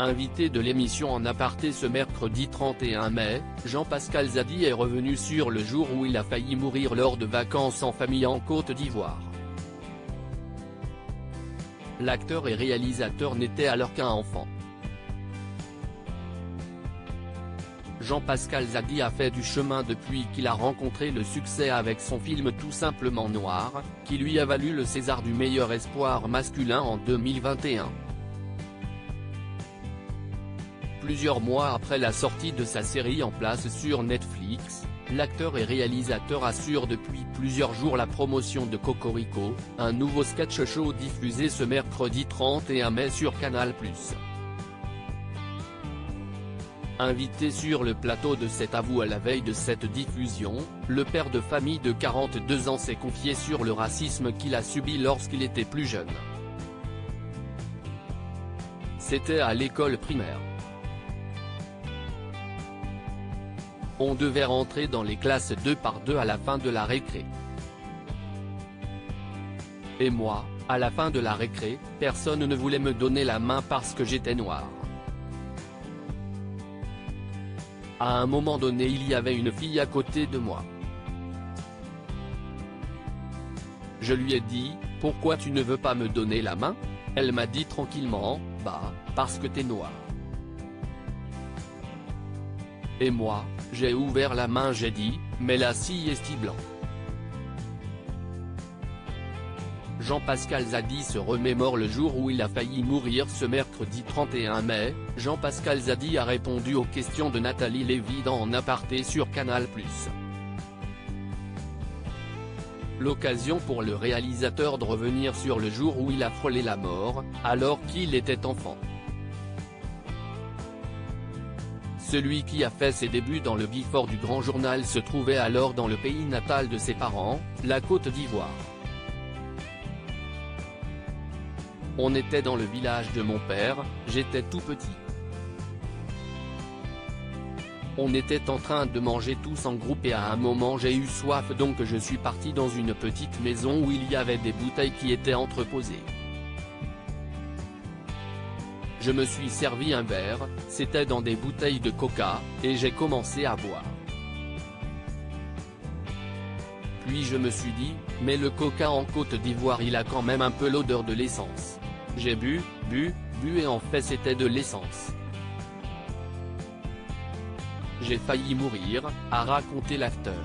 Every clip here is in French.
Invité de l'émission En Aparté ce mercredi 31 mai, Jean-Pascal Zadi est revenu sur le jour où il a failli mourir lors de vacances en famille en Côte d'Ivoire. L'acteur et réalisateur n'était alors qu'un enfant. Jean-Pascal Zadi a fait du chemin depuis qu'il a rencontré le succès avec son film Tout simplement noir, qui lui a valu le César du meilleur espoir masculin en 2021. Plusieurs mois après la sortie de sa série en place sur Netflix, l'acteur et réalisateur assure depuis plusieurs jours la promotion de Cocorico, un nouveau sketch show diffusé ce mercredi 31 mai sur Canal+. Invité sur le plateau de Cet Avou à la veille de cette diffusion, le père de famille de 42 ans s'est confié sur le racisme qu'il a subi lorsqu'il était plus jeune. C'était à l'école primaire. On devait rentrer dans les classes 2 par 2 à la fin de la récré. Et moi, à la fin de la récré, personne ne voulait me donner la main parce que j'étais noir. À un moment donné il y avait une fille à côté de moi. Je lui ai dit, « Pourquoi tu ne veux pas me donner la main ?» Elle m'a dit tranquillement, « Bah, parce que t'es noir. » Et moi, j'ai ouvert la main, j'ai dit, « Mais la scie est blanc. » Jean-Pascal Zadi se remémore le jour où il a failli mourir ce mercredi 31 mai, Jean-Pascal Zadi a répondu aux questions de Nathalie Lévy dans En Aparté sur Canal+. L'occasion pour le réalisateur de revenir sur le jour où il a frôlé la mort, alors qu'il était enfant. Celui qui a fait ses débuts dans le Before du Grand Journal se trouvait alors dans le pays natal de ses parents, la Côte d'Ivoire. On était dans le village de mon père, j'étais tout petit. On était en train de manger tous en groupe et à un moment j'ai eu soif donc je suis parti dans une petite maison où il y avait des bouteilles qui étaient entreposées. Je me suis servi un verre, c'était dans des bouteilles de coca, et j'ai commencé à boire. Puis je me suis dit, mais le coca en Côte d'Ivoire il a quand même un peu l'odeur de l'essence. J'ai bu et en fait c'était de l'essence. J'ai failli mourir, a raconté l'acteur.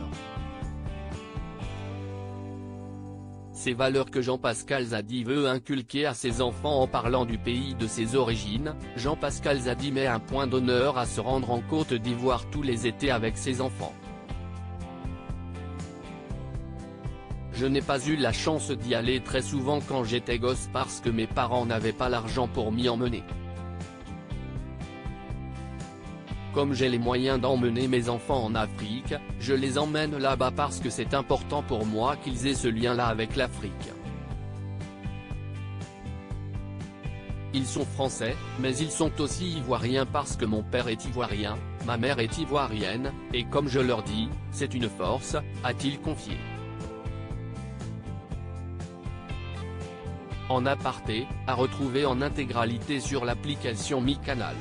Ces valeurs que Jean-Pascal Zadi veut inculquer à ses enfants en parlant du pays de ses origines, Jean-Pascal Zadi met un point d'honneur à se rendre en Côte d'Ivoire tous les étés avec ses enfants. Je n'ai pas eu la chance d'y aller très souvent quand j'étais gosse parce que mes parents n'avaient pas l'argent pour m'y emmener. Comme j'ai les moyens d'emmener mes enfants en Afrique, je les emmène là-bas parce que c'est important pour moi qu'ils aient ce lien-là avec l'Afrique. Ils sont français, mais ils sont aussi ivoiriens parce que mon père est ivoirien, ma mère est ivoirienne, et comme je leur dis, c'est une force, a-t-il confié. En Aparté, à retrouver en intégralité sur l'application Mi Canal.